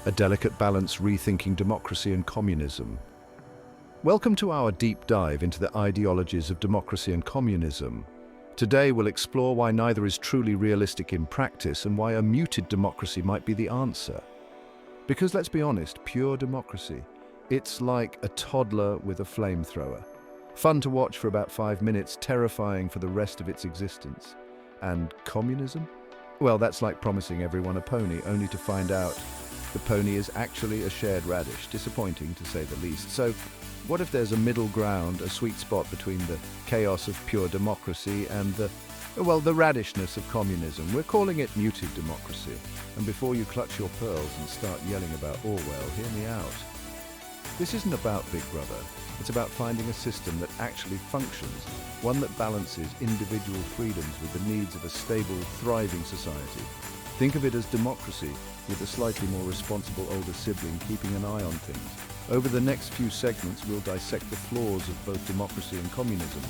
a delicate balance rethinking democracy and communism. Welcome to our deep dive into the ideologies of democracy and communism. Today we'll explore why neither is truly realistic in practice and why a muted democracy might be the answer. Because let's be honest, pure democracy, it's like a toddler with a flamethrower. Fun to watch for about 5 minutes, terrifying for the rest of its existence. And communism? Well, that's like promising everyone a pony, only to find out the pony is actually a shared radish. Disappointing, to say the least. So, what if there's a middle ground, a sweet spot between the chaos of pure democracy and the radishness of communism? We're calling it muted democracy. And before you clutch your pearls and start yelling about Orwell, hear me out. This isn't about Big Brother. It's about finding a system that actually functions, one that balances individual freedoms with the needs of a stable, thriving society. Think of it as democracy, with a slightly more responsible older sibling keeping an eye on things. Over the next few segments, we'll dissect the flaws of both democracy and communism,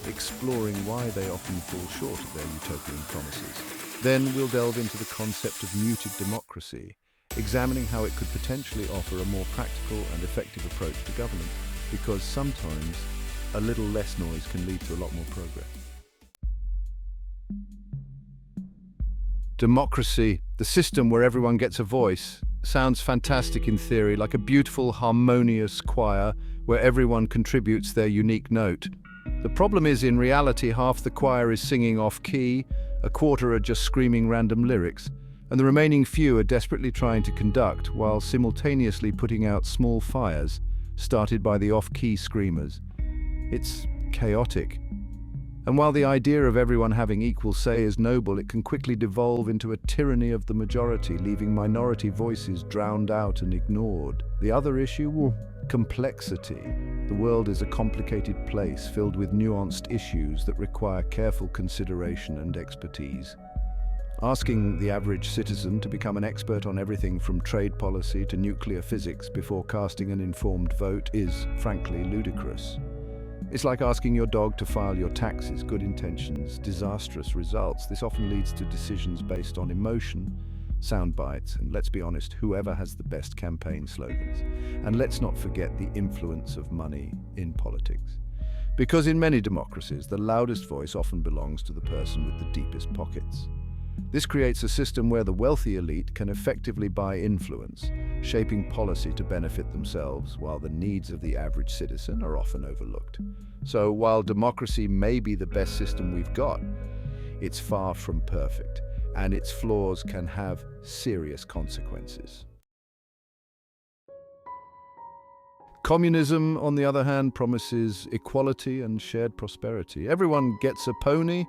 exploring why they often fall short of their utopian promises. Then we'll delve into the concept of muted democracy, examining how it could potentially offer a more practical and effective approach to government, because sometimes a little less noise can lead to a lot more progress. Democracy, the system where everyone gets a voice, sounds fantastic in theory, like a beautiful, harmonious choir where everyone contributes their unique note. The problem is, in reality, half the choir is singing off-key, a quarter are just screaming random lyrics, and the remaining few are desperately trying to conduct while simultaneously putting out small fires started by the off-key screamers. It's chaotic. And while the idea of everyone having equal say is noble, it can quickly devolve into a tyranny of the majority, leaving minority voices drowned out and ignored. The other issue? Complexity. The world is a complicated place filled with nuanced issues that require careful consideration and expertise. Asking the average citizen to become an expert on everything from trade policy to nuclear physics before casting an informed vote is, frankly, ludicrous. It's like asking your dog to file your taxes. Good intentions, disastrous results. This often leads to decisions based on emotion, sound bites, and let's be honest, whoever has the best campaign slogans. And let's not forget the influence of money in politics. Because in many democracies, the loudest voice often belongs to the person with the deepest pockets. This creates a system where the wealthy elite can effectively buy influence, shaping policy to benefit themselves, while the needs of the average citizen are often overlooked. So while democracy may be the best system we've got, it's far from perfect, and its flaws can have serious consequences. Communism, on the other hand, promises equality and shared prosperity. Everyone gets a pony,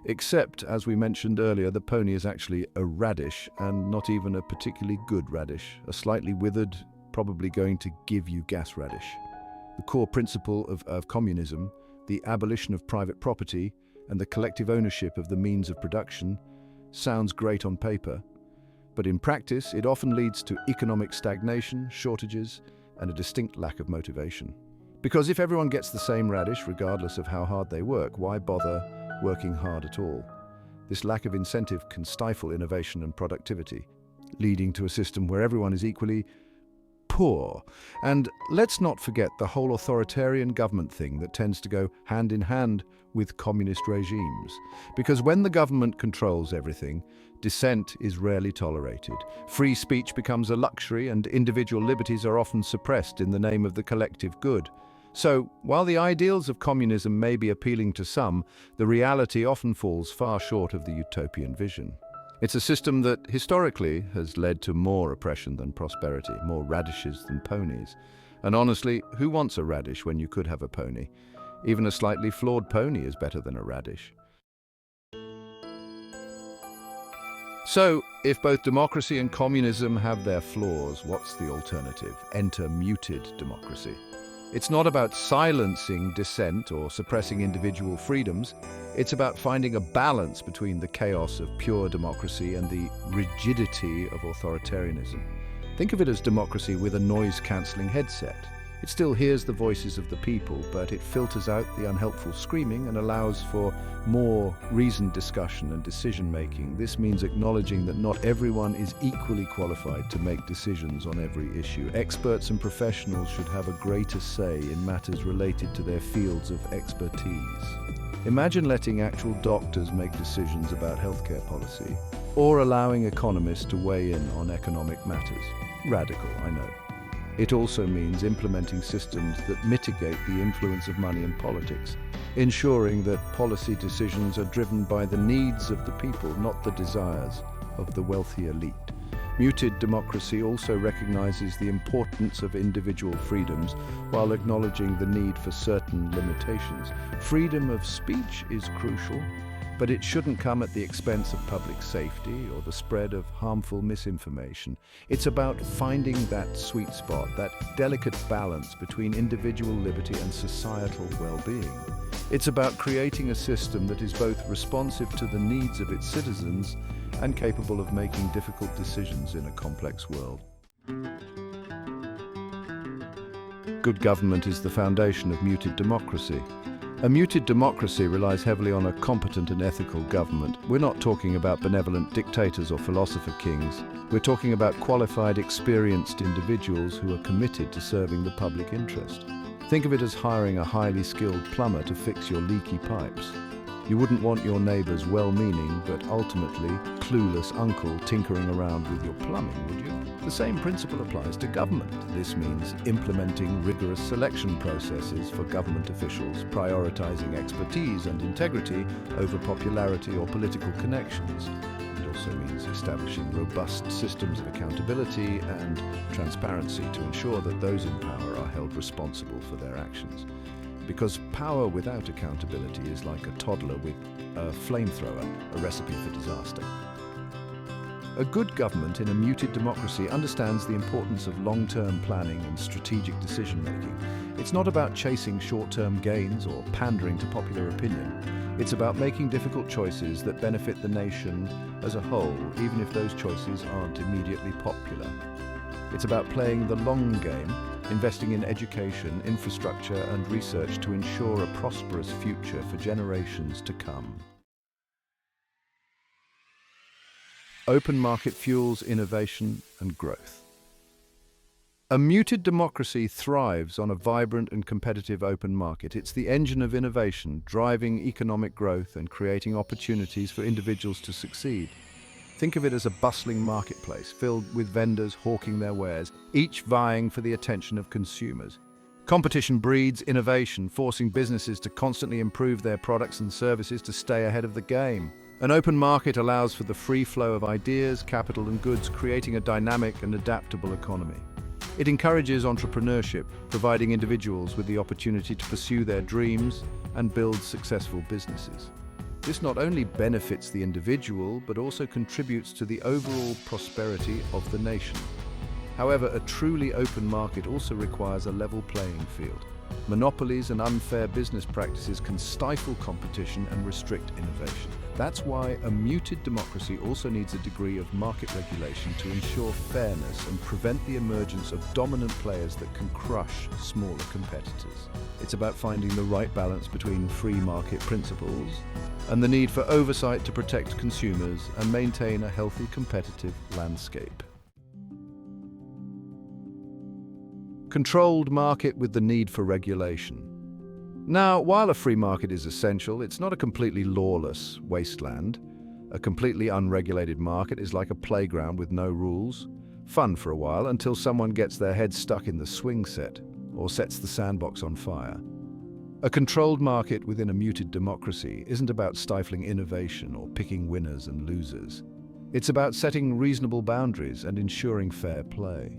except, as we mentioned earlier, the pony is actually a radish, and not even a particularly good radish. A slightly withered, probably going to give you gas radish. The core principle of communism, the abolition of private property and the collective ownership of the means of production, sounds great on paper, but in practice it often leads to economic stagnation, shortages, and a distinct lack of motivation. Because if everyone gets the same radish, regardless of how hard they work, why bother working hard at all? This lack of incentive can stifle innovation and productivity, leading to a system where everyone is equally poor. And let's not forget the whole authoritarian government thing that tends to go hand in hand with communist regimes. Because when the government controls everything, dissent is rarely tolerated. Free speech becomes a luxury, and individual liberties are often suppressed in the name of the collective good. So, while the ideals of communism may be appealing to some, the reality often falls far short of the utopian vision. It's a system that, historically, has led to more oppression than prosperity, more radishes than ponies. And honestly, who wants a radish when you could have a pony? Even a slightly flawed pony is better than a radish. So, if both democracy and communism have their flaws, what's the alternative? Enter muted democracy. It's not about silencing dissent or suppressing individual freedoms. It's about finding a balance between the chaos of pure democracy and the rigidity of authoritarianism. Think of it as democracy with a noise-cancelling headset. It still hears the voices of the people, but it filters out the unhelpful screaming and allows for more reasoned discussion and decision-making. This means acknowledging that not everyone is equally qualified to make decisions on every issue. Experts and professionals should have a greater say in matters related to their fields of expertise. Imagine letting actual doctors make decisions about healthcare policy, or allowing economists to weigh in on economic matters. Radical, I know. It also means implementing systems that mitigate the influence of money in politics, ensuring that policy decisions are driven by the needs of the people, not the desires of the wealthy elite. Muted democracy also recognizes the importance of individual freedoms while acknowledging the need for certain limitations. Freedom of speech is crucial, but it shouldn't come at the expense of public safety or the spread of harmful misinformation. It's about finding that sweet spot, that delicate balance between individual liberty and societal well-being. It's about creating a system that is both responsive to the needs of its citizens and capable of making difficult decisions in a complex world. Good government is the foundation of muted democracy. A muted democracy relies heavily on a competent and ethical government. We're not talking about benevolent dictators or philosopher kings. We're talking about qualified, experienced individuals who are committed to serving the public interest. Think of it as hiring a highly skilled plumber to fix your leaky pipes. You wouldn't want your neighbor's well-meaning but ultimately clueless uncle tinkering around with your plumbing, would you? The same principle applies to government. This means implementing rigorous selection processes for government officials, prioritizing expertise and integrity over popularity or political connections. It also means establishing robust systems of accountability and transparency to ensure that those in power are held responsible for their actions. Because power without accountability is like a toddler with a flamethrower, a recipe for disaster. A good government in a muted democracy understands the importance of long-term planning and strategic decision-making. It's not about chasing short-term gains or pandering to popular opinion. It's about making difficult choices that benefit the nation as a whole, even if those choices aren't immediately popular. It's about playing the long game, investing in education, infrastructure, and research to ensure a prosperous future for generations to come. Open market fuels innovation and growth. A muted democracy thrives on a vibrant and competitive open market. It's the engine of innovation, driving economic growth and creating opportunities for individuals to succeed. Think of it as a bustling marketplace filled with vendors hawking their wares, each vying for the attention of consumers. Competition breeds innovation, forcing businesses to constantly improve their products and services to stay ahead of the game. An open market allows for the free flow of ideas, capital, and goods, creating a dynamic and adaptable economy. It encourages entrepreneurship, providing individuals with the opportunity to pursue their dreams and build successful businesses. This not only benefits the individual, but also contributes to the overall prosperity of the nation. However, a truly open market also requires a level playing field. Monopolies and unfair business practices can stifle competition and restrict innovation. That's why a muted democracy also needs a degree of market regulation to ensure fairness and prevent the emergence of dominant players that can crush smaller competitors. It's about finding the right balance between free market principles and the need for oversight to protect consumers and maintain a healthy competitive landscape. Controlled market with the need for regulation. Now, while a free market is essential, it's not a completely lawless wasteland. A completely unregulated market is like a playground with no rules. Fun for a while until someone gets their head stuck in the swing set or sets the sandbox on fire. A controlled market within a muted democracy isn't about stifling innovation or picking winners and losers. It's about setting reasonable boundaries and ensuring fair play.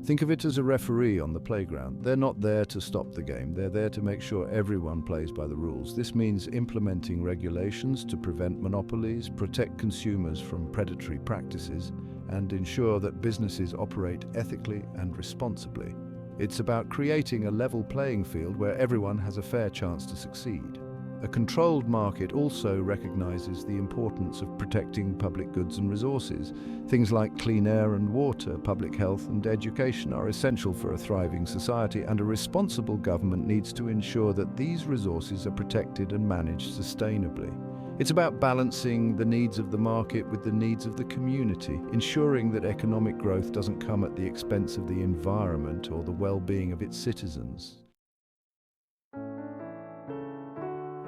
Think of it as a referee on the playground. They're not there to stop the game. They're there to make sure everyone plays by the rules. This means implementing regulations to prevent monopolies, protect consumers from predatory practices, and ensure that businesses operate ethically and responsibly. It's about creating a level playing field where everyone has a fair chance to succeed. A controlled market also recognizes the importance of protecting public goods and resources. Things like clean air and water, public health and education are essential for a thriving society, and a responsible government needs to ensure that these resources are protected and managed sustainably. It's about balancing the needs of the market with the needs of the community, ensuring that economic growth doesn't come at the expense of the environment or the well-being of its citizens.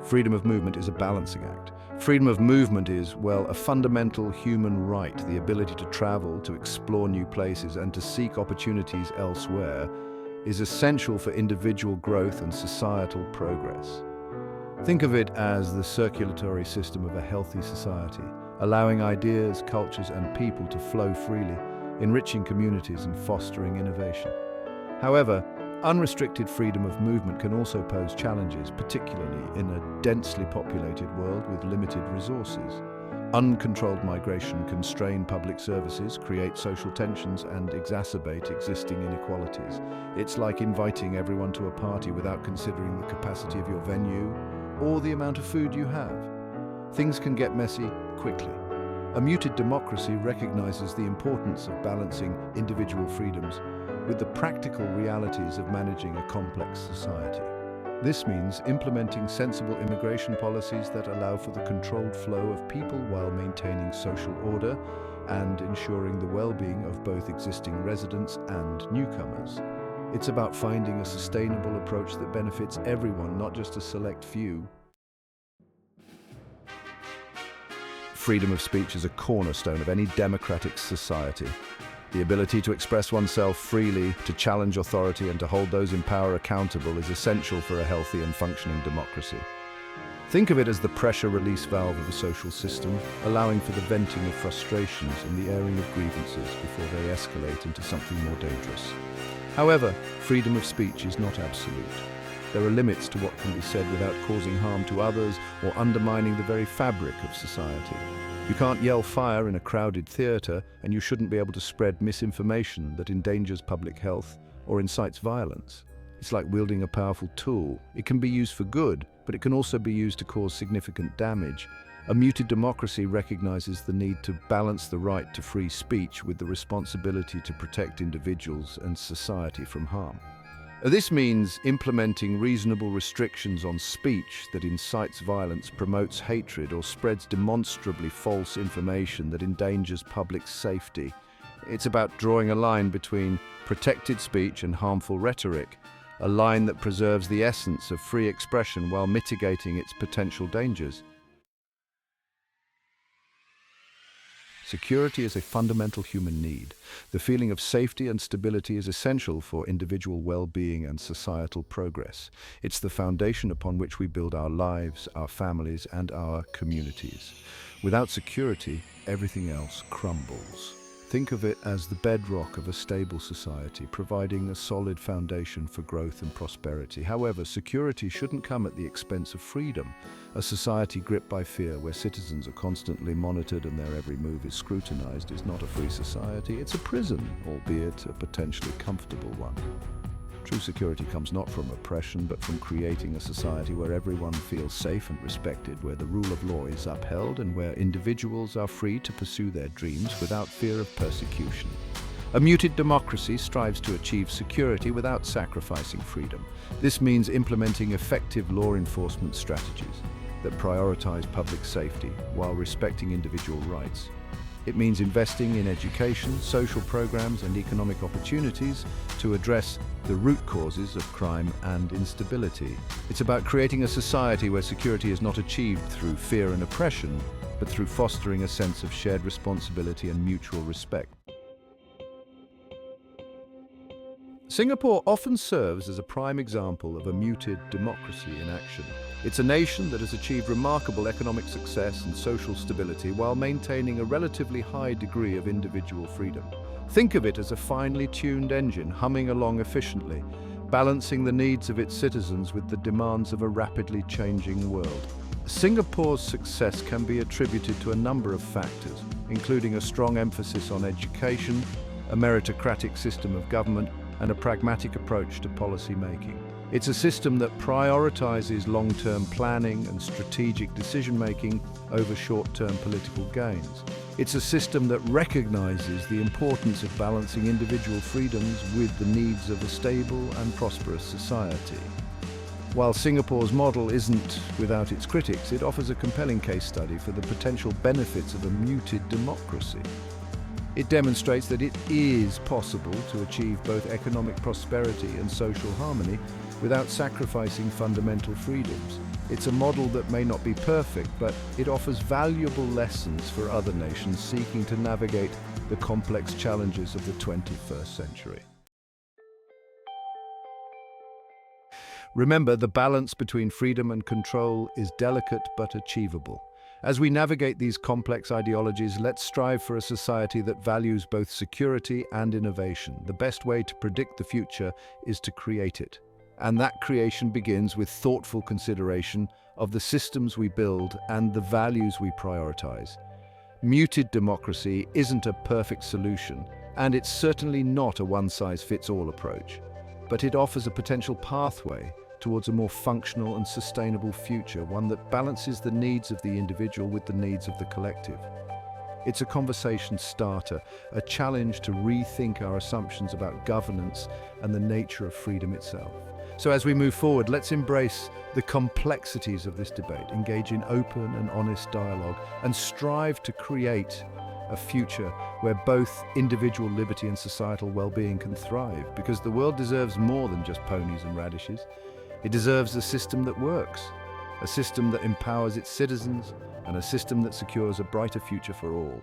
Freedom of movement is a balancing act. Freedom of movement is, well, a fundamental human right. The ability to travel, to explore new places, and to seek opportunities elsewhere is essential for individual growth and societal progress. Think of it as the circulatory system of a healthy society, allowing ideas, cultures, and people to flow freely, enriching communities and fostering innovation. However, unrestricted freedom of movement can also pose challenges, particularly in a densely populated world with limited resources. Uncontrolled migration can strain public services, create social tensions, and exacerbate existing inequalities. It's like inviting everyone to a party without considering the capacity of your venue or the amount of food you have. Things can get messy quickly. A muted democracy recognizes the importance of balancing individual freedoms with the practical realities of managing a complex society. This means implementing sensible immigration policies that allow for the controlled flow of people while maintaining social order and ensuring the well-being of both existing residents and newcomers. It's about finding a sustainable approach that benefits everyone, not just a select few. Freedom of speech is a cornerstone of any democratic society. The ability to express oneself freely, to challenge authority, and to hold those in power accountable is essential for a healthy and functioning democracy. Think of it as the pressure release valve of a social system, allowing for the venting of frustrations and the airing of grievances before they escalate into something more dangerous. However, freedom of speech is not absolute. There are limits to what can be said without causing harm to others or undermining the very fabric of society. You can't yell fire in a crowded theatre, and you shouldn't be able to spread misinformation that endangers public health or incites violence. It's like wielding a powerful tool. It can be used for good, but it can also be used to cause significant damage. A muted democracy recognizes the need to balance the right to free speech with the responsibility to protect individuals and society from harm. This means implementing reasonable restrictions on speech that incites violence, promotes hatred, or spreads demonstrably false information that endangers public safety. It's about drawing a line between protected speech and harmful rhetoric, a line that preserves the essence of free expression while mitigating its potential dangers. Security is a fundamental human need. The feeling of safety and stability is essential for individual well-being and societal progress. It's the foundation upon which we build our lives, our families, and our communities. Without security, everything else crumbles. Think of it as the bedrock of a stable society, providing a solid foundation for growth and prosperity. However, security shouldn't come at the expense of freedom. A society gripped by fear, where citizens are constantly monitored and their every move is scrutinized, is not a free society. It's a prison, albeit a potentially comfortable one. True security comes not from oppression, but from creating a society where everyone feels safe and respected, where the rule of law is upheld, and where individuals are free to pursue their dreams without fear of persecution. A muted democracy strives to achieve security without sacrificing freedom. This means implementing effective law enforcement strategies that prioritize public safety while respecting individual rights. It means investing in education, social programs, and economic opportunities to address the root causes of crime and instability. It's about creating a society where security is not achieved through fear and oppression, but through fostering a sense of shared responsibility and mutual respect. Singapore often serves as a prime example of a muted democracy in action. It's a nation that has achieved remarkable economic success and social stability while maintaining a relatively high degree of individual freedom. Think of it as a finely tuned engine humming along efficiently, balancing the needs of its citizens with the demands of a rapidly changing world. Singapore's success can be attributed to a number of factors, including a strong emphasis on education, a meritocratic system of government, and a pragmatic approach to policy making. It's a system that prioritizes long-term planning and strategic decision-making over short-term political gains. It's a system that recognizes the importance of balancing individual freedoms with the needs of a stable and prosperous society. While Singapore's model isn't without its critics, it offers a compelling case study for the potential benefits of a muted democracy. It demonstrates that it is possible to achieve both economic prosperity and social harmony without sacrificing fundamental freedoms. It's a model that may not be perfect, but it offers valuable lessons for other nations seeking to navigate the complex challenges of the 21st century. Remember, the balance between freedom and control is delicate but achievable. As we navigate these complex ideologies, let's strive for a society that values both security and innovation. The best way to predict the future is to create it. And that creation begins with thoughtful consideration of the systems we build and the values we prioritize. Muted democracy isn't a perfect solution, and it's certainly not a one-size-fits-all approach. But it offers a potential pathway towards a more functional and sustainable future, one that balances the needs of the individual with the needs of the collective. It's a conversation starter, a challenge to rethink our assumptions about governance and the nature of freedom itself. So as we move forward, let's embrace the complexities of this debate, engage in open and honest dialogue, and strive to create a future where both individual liberty and societal well-being can thrive, because the world deserves more than just ponies and radishes. It deserves a system that works, a system that empowers its citizens, and a system that secures a brighter future for all.